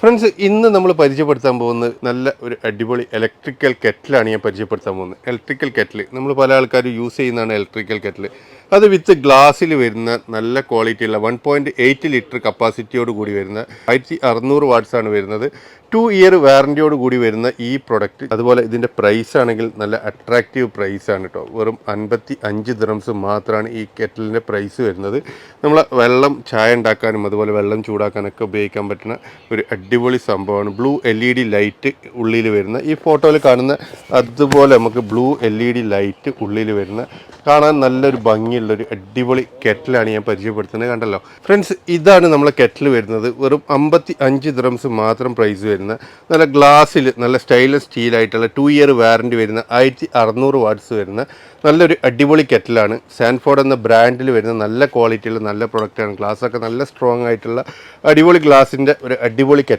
Friends, ഇന്ന് നമ്മൾ പരിചയപ്പെടുത്താൻ പോകുന്നത് നല്ല ഒരു അടിപൊളി ഇലക്ട്രിക്കൽ കെറ്റിലാണ് ഞാൻ പരിചയപ്പെടുത്താൻ പോകുന്നത്. ഇലക്ട്രിക്കൽ കെറ്റിൽ നമ്മൾ പല ആൾക്കാരും യൂസ് ചെയ്യുന്നതാണ് ഇലക്ട്രിക്കൽ കെറ്റിൽ. അത് വിത്ത് ഗ്ലാസ്സിൽ വരുന്ന നല്ല ക്വാളിറ്റിയുള്ള 1.8 ലിറ്റർ കപ്പാസിറ്റിയോട് കൂടി വരുന്ന 1600 വാട്ട്സാണ് വരുന്നത്. 2 ഇയർ വാറൻറ്റിയോട് കൂടി വരുന്ന ഈ പ്രൊഡക്റ്റ്. അതുപോലെ ഇതിൻ്റെ പ്രൈസ് ആണെങ്കിൽ നല്ല അട്രാക്റ്റീവ് പ്രൈസാണ് കേട്ടോ. വെറും 55 ദിറംസ് മാത്രമാണ് ഈ കെറ്റിലിൻ്റെ പ്രൈസ് വരുന്നത്. നമ്മൾ വെള്ളം ചായ ഉണ്ടാക്കാനും അതുപോലെ വെള്ളം ചൂടാക്കാനൊക്കെ ഉപയോഗിക്കാൻ പറ്റുന്ന ഒരു അടിപൊളി സംഭവമാണ്. ബ്ലൂ LED ലൈറ്റ് ഉള്ളിൽ വരുന്ന, ഈ ഫോട്ടോയിൽ കാണുന്ന അതുപോലെ നമുക്ക് ബ്ലൂ LED ലൈറ്റ് ഉള്ളിൽ വരുന്ന, കാണാൻ നല്ലൊരു ഭംഗിയുള്ളൊരു അടിപൊളി കെറ്റിലാണ് ഞാൻ പരിചയപ്പെടുത്തുന്നത്. കണ്ടല്ലോ ഫ്രണ്ട്സ്, ഇതാണ് നമ്മളെ കെറ്റിൽ വരുന്നത്. വെറും 55 ദിറംസ് മാത്രം പ്രൈസ് വരുന്ന നല്ല ഗ്ലാസ്സിൽ നല്ല സ്റ്റൈലസ് സ്റ്റീലായിട്ടുള്ള 2 ഇയർ വാറൻറ്റി വരുന്ന 1600 വാട്ട്സ് വരുന്ന നല്ലൊരു അടിപൊളി കെറ്റിലാണ്. സാൻഫോർഡ് എന്ന ബ്രാൻഡിൽ വരുന്ന നല്ല ക്വാളിറ്റിയുള്ള നല്ല പ്രൊഡക്റ്റാണ്. ഗ്ലാസ്സൊക്കെ നല്ല സ്ട്രോങ് ആയിട്ടുള്ള അടിപൊളി ഗ്ലാസിൻ്റെ ഒരു അടിപൊളി കെറ്റിലാണ്.